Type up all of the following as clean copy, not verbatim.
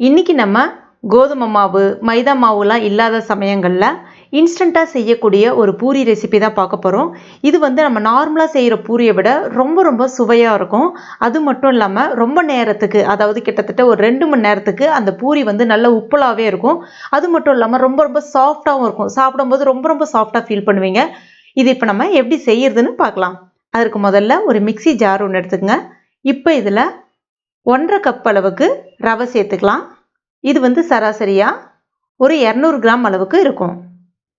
இன்றைக்கி நம்ம கோதுமை மாவு மைதா மாவுலாம் இல்லாத சமயங்களில் இன்ஸ்டண்ட்டாக செய்யக்கூடிய ஒரு பூரி ரெசிபி தான் பார்க்க போகிறோம். இது வந்து நம்ம நார்மலாக செய்கிற பூரியை விட ரொம்ப ரொம்ப சுவையாக இருக்கும். அது மட்டும் இல்லாமல் ரொம்ப நேரத்துக்கு, அதாவது கிட்டத்தட்ட ஒரு 2 மணி நேரத்துக்கு அந்த பூரி வந்து நல்ல உப்பலாகவே இருக்கும். அது மட்டும் இல்லாமல் ரொம்ப ரொம்ப சாஃப்டாகவும் இருக்கும். சாப்பிடும்போது ரொம்ப ரொம்ப சாஃப்டாக ஃபீல் பண்ணுவீங்க. இது இப்போ நம்ம எப்படி செய்யறதுன்னு பார்க்கலாம். அதற்கு முதல்ல ஒரு மிக்ஸி ஜார் ஒன்று எடுத்துக்கங்க. இப்போ இதில் 1.5 கப் அளவுக்கு ரவை சேர்த்துக்கலாம். இது வந்து சராசரியாக ஒரு 200 கிராம் அளவுக்கு இருக்கும்.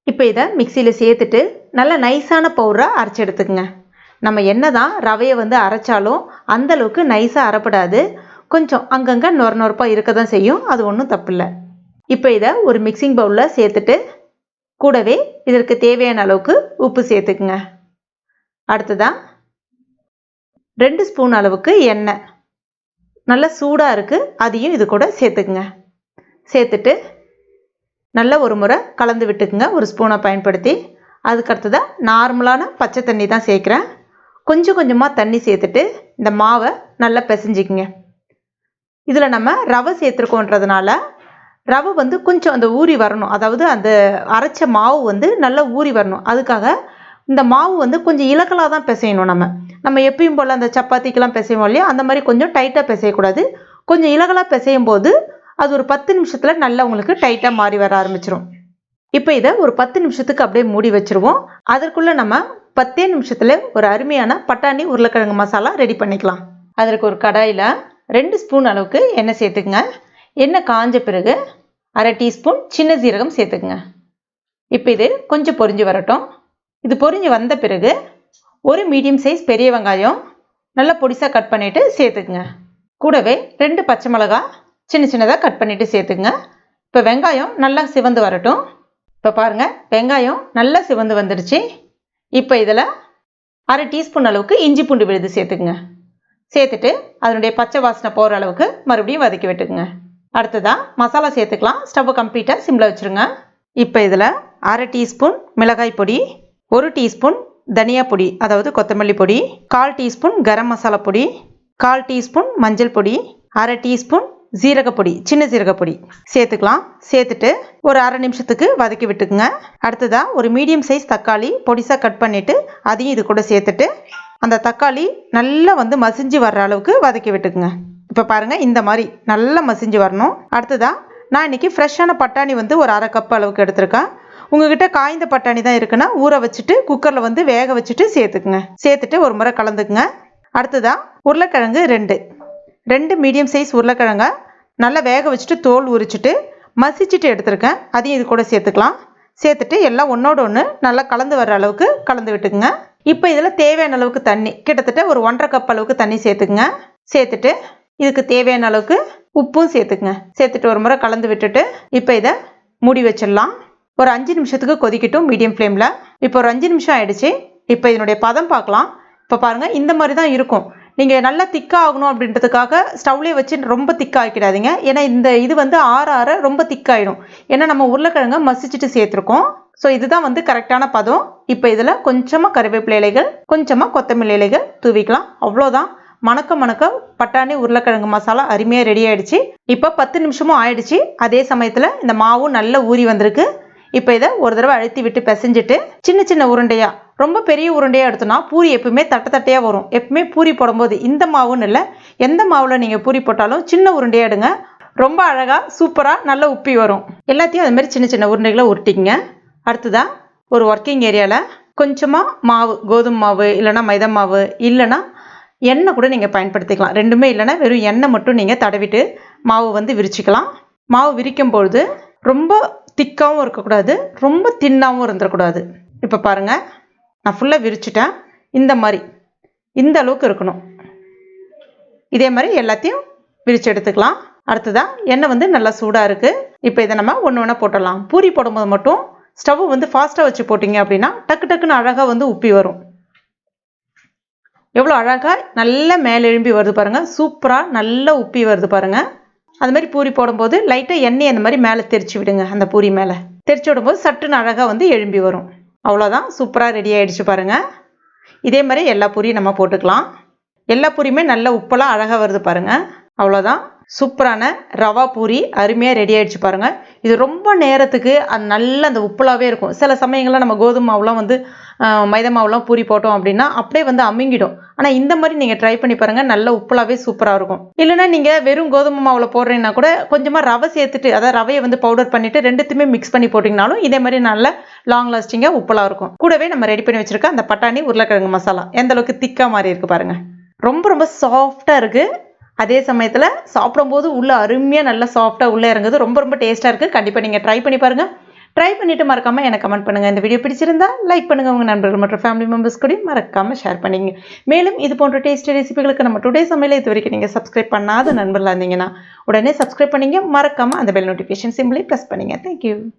இப்போ இதை மிக்சியில் சேர்த்துட்டு நல்லா நைஸான பவுடராக அரைச்சி எடுத்துக்கங்க. நம்ம என்ன தான் ரவையை வந்து அரைச்சாலும் அந்தளவுக்கு நைஸாக அரைப்படாது. கொஞ்சம் அங்கங்கே நொரப்பாக இருக்க தான் செய்யும். அது ஒன்றும் தப்பில்லை. இப்போ இதை ஒரு மிக்சிங் பவுலில் சேர்த்துட்டு கூடவே இதற்கு தேவையான அளவுக்கு உப்பு சேர்த்துக்குங்க. அடுத்ததாக 2 ஸ்பூன் அளவுக்கு எண்ணெய் நல்லா சூடாக இருக்குது, அதையும் இது கூட சேர்த்துக்குங்க. சேர்த்துட்டு நல்ல ஒரு முறை கலந்து விட்டுக்குங்க ஒரு ஸ்பூனை பயன்படுத்தி. அதுக்கடுத்ததாக நார்மலான பச்சை தண்ணி தான் சேர்க்குறேன். கொஞ்சம் கொஞ்சமாக தண்ணி சேர்த்துட்டு இந்த மாவை நல்லா பிசைஞ்சிக்குங்க. இதில் நம்ம ரவை சேர்த்துருக்கோன்றதுனால ரவை வந்து கொஞ்சம் அந்த ஊறி வரணும், அதாவது அந்த அரைச்ச மாவு வந்து நல்லா ஊறி வரணும். அதுக்காக இந்த மாவு வந்து கொஞ்சம் இலக்கலாக தான் பிசையணும். நம்ம எப்பயும் போல் அந்த சப்பாத்திக்கெலாம் பிசைவோம் இல்லையா, அந்த மாதிரி கொஞ்சம் டைட்டாக பிசையக்கூடாது. கொஞ்சம் இலகலாக பிசையும் போது அது ஒரு 10 நிமிஷத்தில் நல்லா உங்களுக்கு டைட்டாக மாறி வர ஆரம்பிச்சிடும். இப்போ இதை ஒரு 10 நிமிஷத்துக்கு அப்படியே மூடி வச்சுருவோம். அதற்குள்ளே நம்ம 10 நிமிஷத்தில் ஒரு அருமையான பட்டாணி உருளைக்கிழங்கு மசாலா ரெடி பண்ணிக்கலாம். அதற்கு ஒரு கடாயில் 2 ஸ்பூன் அளவுக்கு எண்ணெய் சேர்த்துக்குங்க. எண்ணெய் காஞ்ச பிறகு 1/2 டீஸ்பூன் சின்ன சீரகம் சேர்த்துக்குங்க. இப்போ இது கொஞ்சம் பொரிஞ்சு வரட்டும். இது பொரிஞ்சு வந்த பிறகு ஒரு மீடியம் சைஸ் பெரிய வெங்காயம் நல்லா பொடிசாக கட் பண்ணிவிட்டு சேர்த்துக்குங்க. கூடவே 2 பச்சை மிளகாய் சின்ன சின்னதாக கட் பண்ணிவிட்டு சேர்த்துக்குங்க. இப்போ வெங்காயம் நல்லா சிவந்து வரட்டும். இப்போ பாருங்கள், வெங்காயம் நல்லா சிவந்து வந்துடுச்சு. இப்போ இதில் 1/2 டீஸ்பூன் அளவுக்கு இஞ்சி பூண்டு விழுது சேர்த்துக்குங்க. சேர்த்துட்டு அதனுடைய பச்சை வாசனை போகிற அளவுக்கு மறுபடியும் வதக்கி விட்டுக்குங்க. அடுத்ததாக மசாலா சேர்த்துக்கலாம். ஸ்டவ்வை கம்ப்ளீட்டாக சிம்மில் வச்சுருங்க. இப்போ இதில் 1/2 டீஸ்பூன் மிளகாய் பொடி, 1 டீஸ்பூன் தனியா பொடி அதாவது கொத்தமல்லி பொடி, 1/4 டீஸ்பூன் கரம் மசாலா பொடி, 1/4 டீஸ்பூன் மஞ்சள் பொடி, 1/2 டீஸ்பூன் ஜீரகப்பொடி, சின்ன ஜீரகப்பொடி சேர்த்துக்கலாம். சேர்த்துட்டு ஒரு 1/2 நிமிஷத்துக்கு வதக்கி விட்டுக்குங்க. அடுத்ததாக ஒரு மீடியம் சைஸ் தக்காளி பொடிசாக கட் பண்ணிவிட்டு அதையும் இது கூட சேர்த்துட்டு அந்த தக்காளி நல்லா வந்து மசிஞ்சு வர்ற அளவுக்கு வதக்கி விட்டுக்குங்க. இப்போ பாருங்கள், இந்த மாதிரி நல்லா மசிஞ்சு வரணும். அடுத்ததாக நான் இன்றைக்கி ஃப்ரெஷ்ஷான பட்டாணி வந்து ஒரு 1/2 கப் அளவுக்கு எடுத்திருக்கேன். உங்ககிட்ட காய்ந்த பட்டாணி தான் இருக்குன்னா ஊற வச்சுட்டு குக்கரில் வந்து வேக வச்சுட்டு சேர்த்துக்குங்க. சேர்த்துட்டு ஒரு முறை கலந்துக்குங்க. அடுத்ததாக உருளைக்கிழங்கு 2 மீடியம் சைஸ் உருளைக்கிழங்க நல்லா வேக வச்சுட்டு தோல் உரிச்சிட்டு மசிச்சுட்டு எடுத்துருக்கேன். அதையும் இது கூட சேர்த்துக்கலாம். சேர்த்துட்டு எல்லாம் ஒன்றோட ஒன்று நல்லா கலந்து வர்ற அளவுக்கு கலந்து விட்டுக்குங்க. இப்போ இதில் தேவையான அளவுக்கு தண்ணி, கிட்டத்தட்ட ஒரு 1.5 கப் அளவுக்கு தண்ணி சேர்த்துக்குங்க. சேர்த்துட்டு இதுக்கு தேவையான அளவுக்கு உப்பும் சேர்த்துக்குங்க. சேர்த்துட்டு ஒரு முறை கலந்து விட்டுட்டு இப்போ இதை மூடி வச்சிடலாம். ஒரு 5 நிமிஷத்துக்கு கொதிக்கட்டும் மீடியம் ஃப்ளேமில். இப்போ ஒரு 5 நிமிஷம் ஆயிடுச்சு. இப்போ இதனுடைய பதம் பார்க்கலாம். இப்போ பாருங்கள், இந்த மாதிரி தான் இருக்கும். நீங்கள் நல்லா திக்காக ஆகணும் அப்படின்றதுக்காக ஸ்டவ்லேயே வச்சு ரொம்ப திக்காக ஆக்கிடாதீங்க. ஏன்னா இது வந்து ஆற ரொம்ப திக்காயிடும். ஏன்னா நம்ம உருளைக்கிழங்க மசிச்சுட்டு சேர்த்துருக்கோம். ஸோ இதுதான் வந்து கரெக்டான பதம். இப்போ இதில் கொஞ்சமாக கறிவேப்பிலை இலைகள், கொஞ்சமாக கொத்தமல்லி இலைகள் தூவிக்கலாம். அவ்வளோதான். மணக்க பட்டாணி உருளைக்கிழங்கு மசாலா அருமையாக ரெடி ஆகிடுச்சு. இப்போ 10 நிமிஷமும் ஆயிடுச்சு. அதே சமயத்தில் இந்த மாவும் நல்லா ஊறி வந்திருக்கு. இப்போ இதை ஒரு தடவை அழுத்தி விட்டு பிசைஞ்சிட்டு சின்ன சின்ன உருண்டையாக, ரொம்ப பெரிய உருண்டையாக எடுத்தோன்னா பூரி எப்பவுமே தட்டையாக வரும். எப்பவுமே பூரி போடும்போது இந்த மாவுன்னு இல்லை, எந்த மாவில் நீங்கள் பூரி போட்டாலும் சின்ன உருண்டையாக எடுங்க. ரொம்ப அழகாக சூப்பராக நல்லா உப்பி வரும். எல்லாத்தையும் அது மாதிரி சின்ன சின்ன உருண்டைகளை உருட்டிங்க. அடுத்ததாக ஒரு ஒர்க்கிங் ஏரியாவில் கொஞ்சமாக மாவு, கோதுமை மாவு இல்லைனா மைதா மாவு இல்லைனா எண்ணெய் கூட நீங்கள் பயன்படுத்திக்கலாம். ரெண்டுமே இல்லைனா வெறும் எண்ணெய் மட்டும் நீங்கள் தடவிட்டு மாவு வந்து விரிச்சிக்கலாம். மாவு விரிக்கும் பொழுது ரொம்ப திக்காகவும் இருக்கக்கூடாது, ரொம்ப தின்னாகவும் இருந்துடக்கூடாது. இப்போ பாருங்கள், நான் ஃபுல்லாக விரிச்சிட்டேன். இந்த அளவுக்கு இருக்கணும். இதே மாதிரி எல்லாத்தையும் விரித்து எடுத்துக்கலாம். அடுத்ததாக எண்ணெய் வந்து நல்லா சூடாக இருக்குது. இப்போ இதை நம்ம ஒன்று ஒன்றா போட்டுடலாம். பூரி போடும்போது மட்டும் ஸ்டவ் வந்து ஃபாஸ்ட்டாக வச்சு போட்டிங்க அப்படின்னா டக்குன்னு அழகாக வந்து உப்பி வரும். எவ்வளோ அழகாக நல்லா மேலே எழும்பி வருது பாருங்கள். சூப்பராக நல்லா உப்பி வருது பாருங்கள். அது மாதிரி பூரி போடும்போது லைட்டாக எண்ணெய் அந்த மாதிரி மேலே தெரிச்சு விடுங்க. அந்த பூரி மேலே தெரிச்சு விடும்போது சட்டுன்னு அழகாக வந்து எழும்பி வரும். அவ்வளோதான், சூப்பராக ரெடி ஆகிடுச்சு பாருங்கள். இதே மாதிரி எல்லா பூரியும் நம்ம போட்டுக்கலாம். எல்லா பூரியுமே நல்ல உப்பெல்லாம் அழகாக வருது பாருங்கள். அவ்வளோதான், சூப்பரான ரவா பூரி அருமையாக ரெடி ஆகிடுச்சு பாருங்கள். இது ரொம்ப நேரத்துக்கு அது நல்ல அந்த உப்புலாவே இருக்கும். சில சமயங்களில் நம்ம கோதுமை மாவுலாம் வந்து மைதா மாவுலாம் பூரி போட்டோம் அப்படின்னா அப்படியே வந்து அமுங்கிடும். ஆனால் இந்த மாதிரி நீங்கள் ட்ரை பண்ணி பாருங்கள், நல்ல உப்புலாவே சூப்பராக இருக்கும். இல்லைனா நீங்கள் வெறும் கோதுமை மாவில் போடுறீங்கன்னா கூட கொஞ்சமாக ரவை சேர்த்துட்டு, அதாவது ரவையை வந்து பவுடர் பண்ணிவிட்டு ரெண்டுத்தையுமே மிக்ஸ் பண்ணி போட்டிங்கனாலும் இதே மாதிரி நல்ல லாங் லாஸ்டிங்காக உப்புலாக இருக்கும். கூடவே நம்ம ரெடி பண்ணி வச்சுருக்க அந்த பட்டாணி உருளைக்கிழங்கு மசாலா எந்த அளவுக்கு திக்காக மாதிரி இருக்குது பாருங்கள். ரொம்ப ரொம்ப சாஃப்டாக இருக்குது. அதே சமயத்தில் சாப்பிடும்போது உள்ளே அருமையாக நல்லா சாஃப்டாக உள்ளே இறங்குது. ரொம்ப ரொம்ப டேஸ்ட்டாக இருக்குது. கண்டிப்பாக நீங்கள் ட்ரை பண்ணி பாருங்கள். ட்ரை பண்ணிவிட்டு மறக்காமல் எனக்கு கமெண்ட் பண்ணுங்கள். இந்த வீடியோ பிடிச்சிருந்தா லைக் பண்ணுங்கள். உங்கள் நண்பர்கள் மற்றும் ஃபேமிலி மெம்பர்ஸ் கூட மறக்காமல் ஷேர் பண்ணிங்க. மேலும் இது போன்ற டேஸ்டி ரெசிபிகளுக்கு நம்ம டுடே சமையல் இது வரைக்கும் நீங்கள் சப்ஸ்கிரைப் பண்ணாத நண்பர்களாக இருந்தீங்கன்னா உடனே சப்ஸ்கிரைப் பண்ணிங்க. மறக்காமல் அந்த பெல் நோட்டிஃபிகேஷன் சிம்பிளை ப்ரெஸ் பண்ணிங்க. தேங்க்யூ.